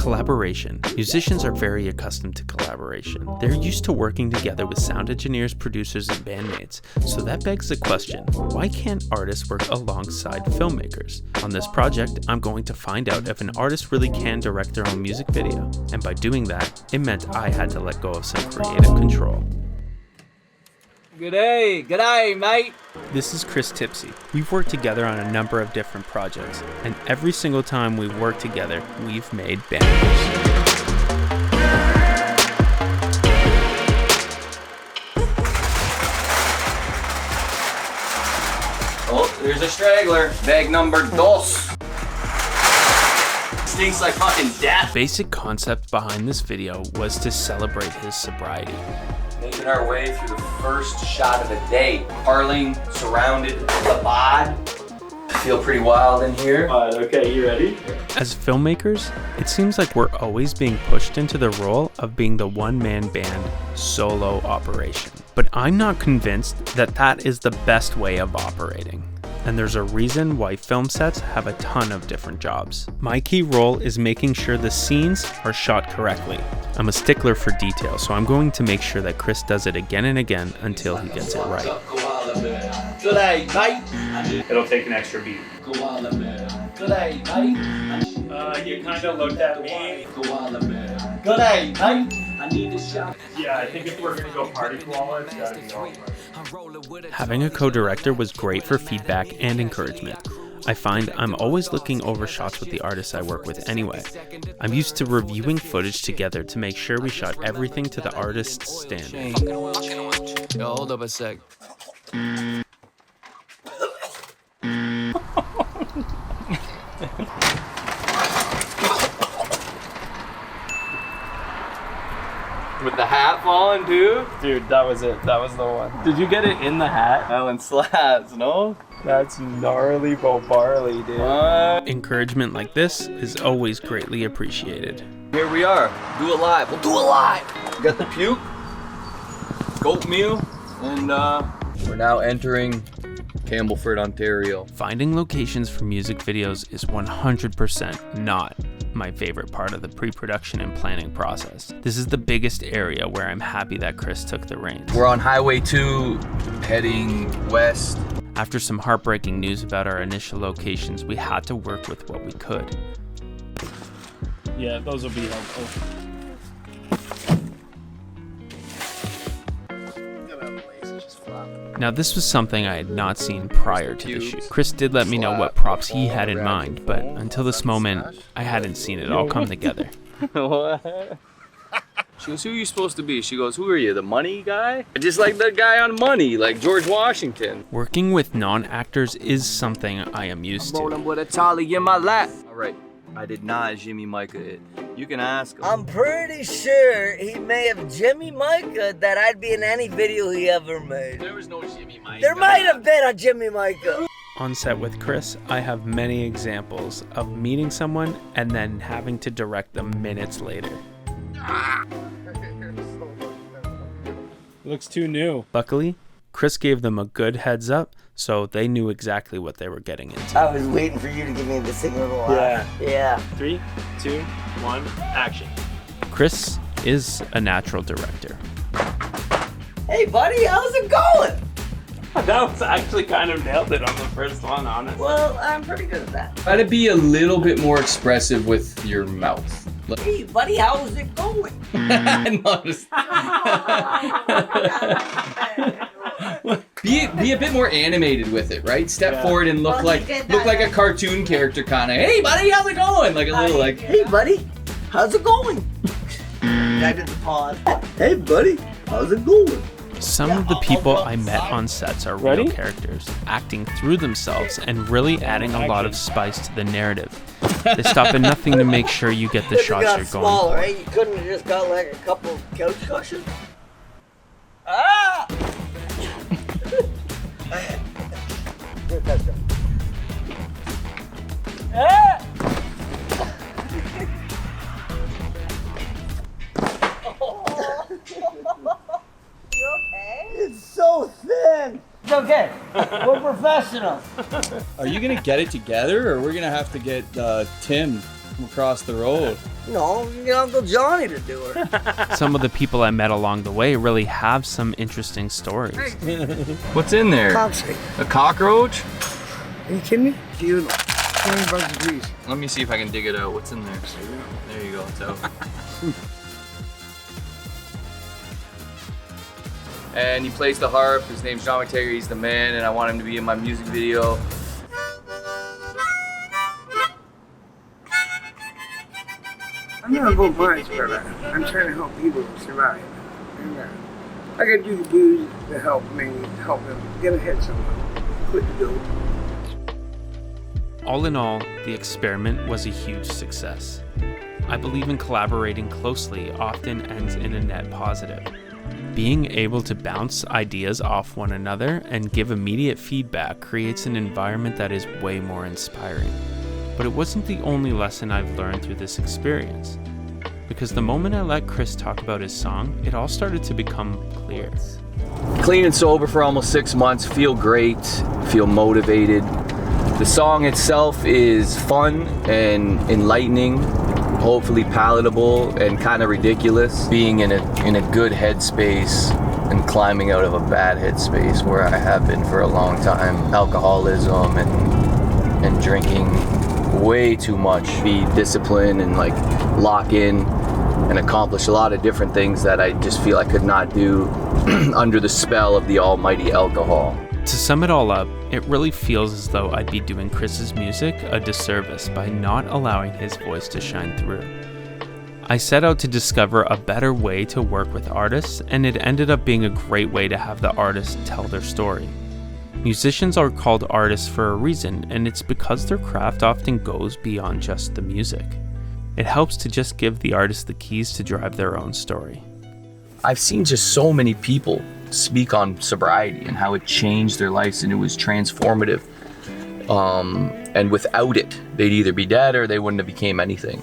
Collaboration. Musicians are very accustomed to collaboration. They're used to working together with sound engineers, producers, and bandmates. So that begs the question, why can't artists work alongside filmmakers? On this project, I'm going to find out if an artist really can direct their own music video. And by doing that, it meant I had to let go of some creative control. G'day, mate. This is Chris Tipsy. We've worked together on a number of different projects, and every single time we've worked together, we've made bangers. Oh, there's a straggler. Bag number dos. Stinks like fucking death. The basic concept behind this video was to celebrate his sobriety. Making our way through the first shot of the day. Parling, surrounded, the bod. I feel pretty wild in here. Okay, you ready? As filmmakers, it seems like we're always being pushed into the role of being the one-man band solo operation. But I'm not convinced that that is the best way of operating. And there's a reason why film sets have a ton of different jobs. My key role is making sure the scenes are shot correctly. I'm a stickler for detail, so I'm going to make sure that Chris does it again and again until he gets it right. G'day, mate. It'll take an extra beat. G'day, mate. You kind of looked at me. G'day, mate. I need a shot. Yeah, I think if we're gonna go party koala, it's gotta be all. Having a co-director was great for feedback and encouragement. I find I'm always looking over shots with the artists I work with anyway. I'm used to reviewing footage together to make sure we shot everything to the artist's standard. Yo, hold up a sec. With the hat falling too? Dude, that was it. That was the one. Did you get it in the hat? That one slaps, no? That's gnarly barley, dude. Encouragement like this is always greatly appreciated. Here we are. Do it live. We'll do it live. We got the puke, goat meal, and we're now entering Campbellford, Ontario. Finding locations for music videos is 100% not my favorite part of the pre-production and planning process. This is the biggest area where I'm happy that Chris took the reins. We're on Highway 2, heading west. After some heartbreaking news about our initial locations, we had to work with what we could. Yeah, those will be helpful. Now this was something I had not seen prior to the shoot. Chris did let me know what props he had in mind, but until this moment, I hadn't seen it all come together. What? She goes, who are you supposed to be? She goes, who are you, the money guy? Just like the guy on Money, like George Washington. Working with non-actors is something I am used to. Rolling with a tolly in my lap. All right, I did not Jimmy Micah it. You can ask him. I'm pretty sure he may have Jimmy Micah that I'd be in any video he ever made. There was no Jimmy Micah. There might have been a Jimmy Micah. On set with Chris, I have many examples of meeting someone and then having to direct them minutes later. Looks too new. Luckily, Chris gave them a good heads up, so they knew exactly what they were getting into. I was waiting for you to give me the signal. Yeah. 3, 2, 1, action. Chris is a natural director. Hey buddy, how's it going? That was actually kind of nailed it on the first one, honestly. Well, I'm pretty good at that. Try to be a little bit more expressive with your mouth. Hey buddy, how's it going? I noticed. Be a bit more animated with it, right? Step forward and look like a cartoon character kind of. Hey buddy, how's it going? Like a little like. Hey buddy, how's it going? I did the pause. Hey buddy, how's it going? Some of the people I met on sets are real characters, acting through themselves and really adding a lot of spice to the narrative. They stop at nothing to make sure you get the shots you're going smaller, for. Right? You couldn't have just got like a couple of couch cushions? Ah! Good touchdown. Ah! You okay? It's so thin. It's okay. We're professionals. Are you gonna get it together, or we're gonna have to get Tim from across the road? No, you get Uncle Johnny to do her. Some of the people I met along the way really have some interesting stories. What's in there? Cockstick. A cockroach? Are you kidding me? Beautiful. 20 bucks a piece. Let me see if I can dig it out. What's in there? There you go. It's out. And he plays the harp. His name's John McTaggart. He's the man, and I want him to be in my music video. I'm not about mines, brother. I'm trying to help people survive. And I gotta do the dudes to help me, help them get ahead somehow. Quit the dope. All in all, the experiment was a huge success. I believe in collaborating closely often ends in a net positive. Being able to bounce ideas off one another and give immediate feedback creates an environment that is way more inspiring. But it wasn't the only lesson I've learned through this experience. Because the moment I let Chris talk about his song, it all started to become clear. Clean and sober for almost 6 months, feel great, feel motivated. The song itself is fun and enlightening, hopefully palatable and kind of ridiculous. Being in a good headspace and climbing out of a bad headspace where I have been for a long time. Alcoholism and drinking way too much. Be disciplined and like lock in and accomplish a lot of different things that I just feel I could not do under the spell of the almighty alcohol. To sum it all up, it really feels as though I'd be doing Chris's music a disservice by not allowing his voice to shine through. I set out to discover a better way to work with artists, and it ended up being a great way to have the artists tell their story. Musicians are called artists for a reason, and it's because their craft often goes beyond just the music. It helps to just give the artist the keys to drive their own story. I've seen just so many people speak on sobriety and how it changed their lives and it was transformative. And without it, they'd either be dead or they wouldn't have became anything.